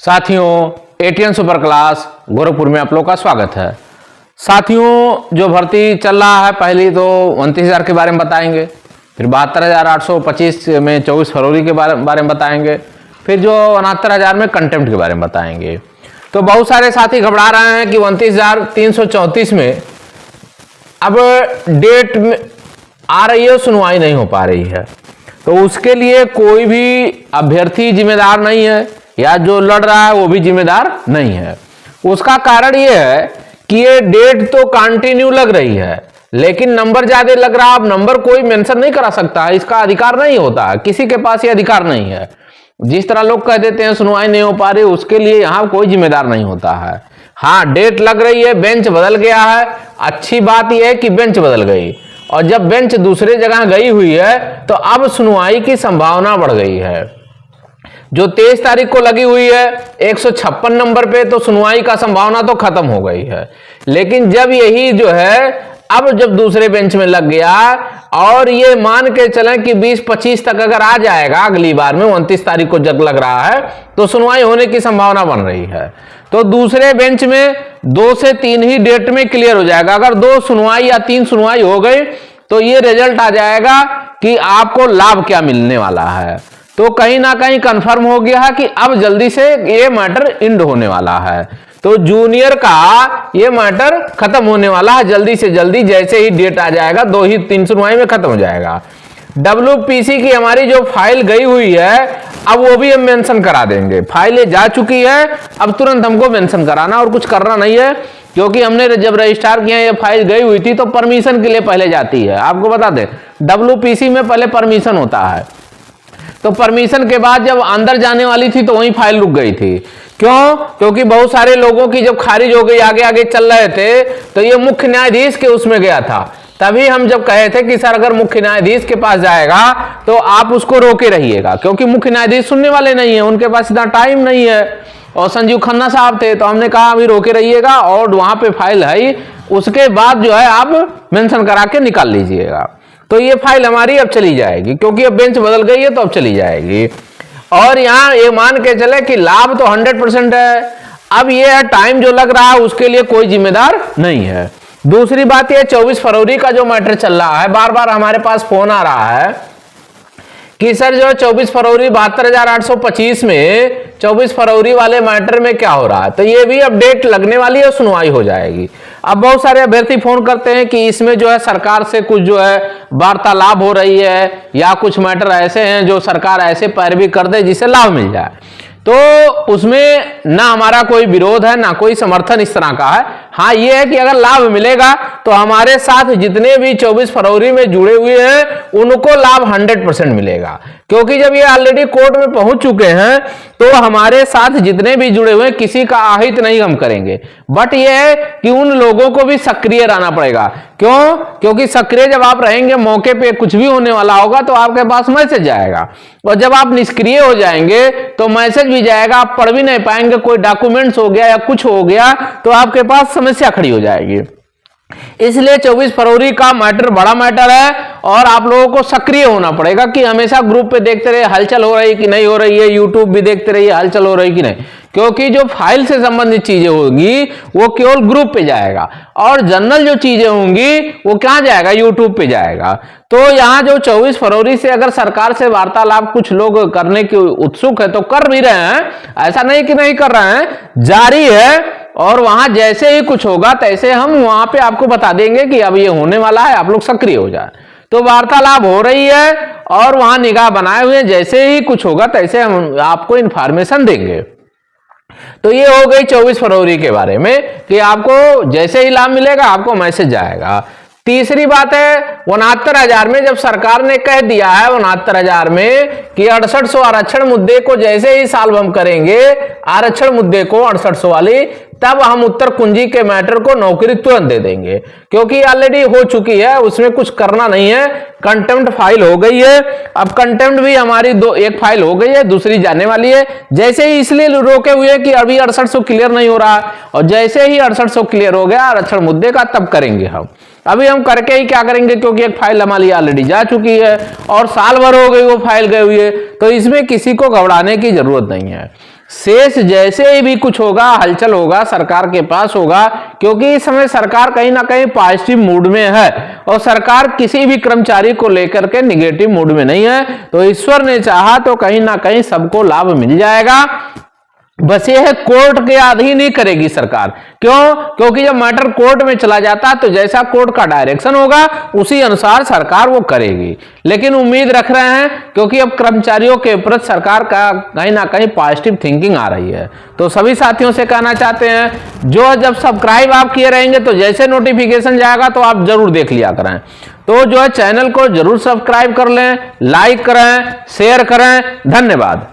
साथियों ATN super class Gorakhpur में आप लोग का स्वागत है। साथियों जो भर्ती चल रहा है, पहली तो 29,000 के बारे में बताएंगे, फिर 72,825 में 24 फरवरी के बारे में बताएंगे, फिर जो 69,000 में कंटेम्प्ट के बारे में बताएंगे। तो बहुत सारे साथी घबरा रहे हैं कि 29,334 में अब डेट में आ रही है, सुनवाई नहीं हो पा रही है। तो उसके लिए कोई भी अभ्यर्थी जिम्मेदार नहीं है या जो लड़ रहा है वो भी जिम्मेदार नहीं है। उसका कारण ये है कि ये डेट तो कंटिन्यू लग रही है, लेकिन नंबर ज्यादा लग रहा है। अब नंबर कोई मेंशन नहीं करा सकता है, इसका अधिकार नहीं होता है, किसी के पास ये अधिकार नहीं है। जिस तरह लोग कह देते हैं सुनवाई नहीं हो पा रही, उसके लिए यहाँ कोई जिम्मेदार नहीं होता है। हाँ, डेट लग रही है, बेंच बदल गया है। अच्छी बात यह है कि बेंच बदल गई, और जब बेंच दूसरे जगह गई हुई है तो अब सुनवाई की संभावना बढ़ गई है। जो 23 तारीख को लगी हुई है 156 नंबर पे, तो सुनवाई का संभावना तो खत्म हो गई है। लेकिन जब यही जो है अब जब दूसरे बेंच में लग गया और ये मान के चलें कि 20-25 तक अगर आ जाएगा अगली बार में, 29 तारीख को जब लग रहा है तो सुनवाई होने की संभावना बन रही है। तो दूसरे बेंच में 2 से 3 ही डेट में क्लियर हो जाएगा। अगर 2 सुनवाई या 3 सुनवाई हो गई तो ये रिजल्ट आ जाएगा कि आपको लाभ क्या मिलने वाला है। तो कहीं ना कहीं कंफर्म हो गया है कि अब जल्दी से ये मैटर एंड होने वाला है। तो जूनियर का ये मैटर खत्म होने वाला है जल्दी से जल्दी। जैसे ही डेट आ जाएगा 2-3 सुनवाई में खत्म हो जाएगा। WPC की हमारी जो फाइल गई हुई है अब वो भी हम मेंशन करा देंगे। फाइलें जा चुकी है, अब तुरंत हमको मेंशन कराना और कुछ करना नहीं है, क्योंकि हमने जब रजिस्टर किया ये फाइल गई हुई थी तो परमिशन के लिए पहले जाती है। आपको बता दें WPC में पहले परमिशन होता है, तो परमिशन के बाद जब अंदर जाने वाली थी तो वहीं फाइल रुक गई थी। क्यों? क्योंकि बहुत सारे लोगों की जब खारिज हो गई, आगे आगे चल रहे थे, तो ये मुख्य न्यायाधीश के उसमें गया था। तभी हम जब कहे थे कि सर अगर मुख्य न्यायाधीश के पास जाएगा तो आप उसको रोके रहिएगा, क्योंकि मुख्य न्यायाधीश सुनने वाले नहीं है, उनके पास इतना टाइम नहीं है। और संजीव खन्ना साहब थे, तो हमने कहा अभी रोके रहिएगा और वहां पे फाइल है, उसके बाद जो है आप मेंशन करा के निकाल लीजिएगा। तो ये फाइल हमारी अब चली जाएगी, क्योंकि अब बेंच बदल गई है तो अब चली जाएगी। और यहाँ ये मान के चले कि लाभ तो 100% है। अब ये है टाइम जो लग रहा है उसके लिए कोई जिम्मेदार नहीं है। दूसरी बात ये 24 फरवरी का जो मैटर चल रहा है, बार बार हमारे पास फोन आ रहा है कि सर जो 24 फरवरी 72,825 में 24 फरवरी वाले मैटर में क्या हो रहा है। तो ये भी अपडेट लगने वाली है, सुनवाई हो जाएगी। अब बहुत सारे अभ्यर्थी फोन करते हैं कि इसमें जो है सरकार से कुछ जो है वार्तालाप हो रही है, या कुछ मैटर ऐसे हैं जो सरकार ऐसे पैरवी कर दे जिससे लाभ मिल जाए। तो उसमें ना हमारा कोई विरोध है ना कोई समर्थन इस तरह का है। हाँ, ये है कि अगर लाभ मिलेगा तो हमारे साथ जितने भी 24 फरवरी में जुड़े हुए हैं उनको लाभ 100% मिलेगा, क्योंकि जब ये ऑलरेडी कोर्ट में पहुंच चुके हैं तो हमारे साथ जितने भी जुड़े हुए हैं किसी का आहित नहीं हम करेंगे। बट ये है कि उन लोगों को भी सक्रिय रहना पड़ेगा। क्यों? क्योंकि सक्रिय जब आप रहेंगे, मौके पे कुछ भी होने वाला होगा तो आपके पास मैसेज जाएगा, और जब आप निष्क्रिय हो जाएंगे तो मैसेज भी जाएगा, आप पढ़ भी नहीं पाएंगे। कोई डॉक्यूमेंट्स हो गया या कुछ हो गया तो आपके पास समस्या खड़ी हो जाएगी। इसलिए 24 फरवरी का मैटर बड़ा मैटर है, और आप लोगों को सक्रिय होना पड़ेगा कि हमेशा ग्रुप पे देखते रहिए हलचल हो रही कि नहीं हो रही है, यूट्यूब भी देखते रहिए हलचल हो रही कि नहीं, क्योंकि जो फाइल से संबंधित चीजें होंगी वो केवल ग्रुप पे जाएगा, और जनरल जो चीजें होंगी वो कहां जाएगा, यूट्यूब पे जाएगा। तो यहाँ जो 24 फरवरी से अगर सरकार से वार्तालाप कुछ लोग करने के उत्सुक है तो कर भी रहे हैं, ऐसा नहीं कि नहीं कर रहे हैं, जारी है। और वहां जैसे ही कुछ होगा तैसे हम वहां पे आपको बता देंगे कि अब ये होने वाला है, आप लोग सक्रिय हो जाए। तो वार्तालाप हो रही है और वहां निगाह बनाए हुए, जैसे ही कुछ होगा तैसे हम आपको इंफॉर्मेशन देंगे। तो ये हो गई 24 फरवरी के बारे में कि आपको जैसे ही लाभ मिलेगा आपको मैसेज आएगा। तीसरी बात है 69,000 में जब सरकार ने कह दिया है 69,000 में कि 6800 आरक्षण मुद्दे को जैसे ही सॉल्व हम करेंगे, आरक्षण मुद्दे को 6800 वाली, तब हम उत्तर कुंजी के मैटर को नौकरी तुरंत दे देंगे, क्योंकि ऑलरेडी हो चुकी है, उसमें कुछ करना नहीं है। कंटेम्प्ट फाइल हो गई है, अब कंटेम्प्ट भी हमारी एक फाइल हो गई है, दूसरी जाने वाली है। जैसे ही इसलिए रोके हुए कि अभी 6800 क्लियर नहीं हो रहा, और जैसे ही 6800 क्लियर हो गया आरक्षण मुद्दे का, तब करेंगे हम। अभी हम करके ही क्या करेंगे, क्योंकि एक फाइल हमारी ऑलरेडी जा चुकी है और साल भर हो गई वो फाइल गई हुई है, तो इसमें किसी को घबराने की जरूरत नहीं है। शेष जैसे भी कुछ होगा, हलचल होगा, सरकार के पास होगा, क्योंकि इस समय सरकार कहीं ना कहीं पॉजिटिव मूड में है और सरकार किसी भी कर्मचारी को लेकर के निगेटिव मूड में नहीं है। तो ईश्वर ने चाहा तो कहीं ना कहीं सबको लाभ मिल जाएगा। बस ये है, कोर्ट के अधीन ही करेगी सरकार। क्यों? क्योंकि जब मैटर कोर्ट में चला जाता है तो जैसा कोर्ट का डायरेक्शन होगा उसी अनुसार सरकार वो करेगी। लेकिन उम्मीद रख रहे हैं, क्योंकि अब कर्मचारियों के प्रति सरकार का कहीं ना कहीं पॉजिटिव थिंकिंग आ रही है। तो सभी साथियों से कहना चाहते हैं, जो जब सब्सक्राइब आप किए रहेंगे तो जैसे नोटिफिकेशन जाएगा तो आप जरूर देख लिया करें। तो जो है चैनल को जरूर सब्सक्राइब कर लें, लाइक करें, शेयर करें। धन्यवाद।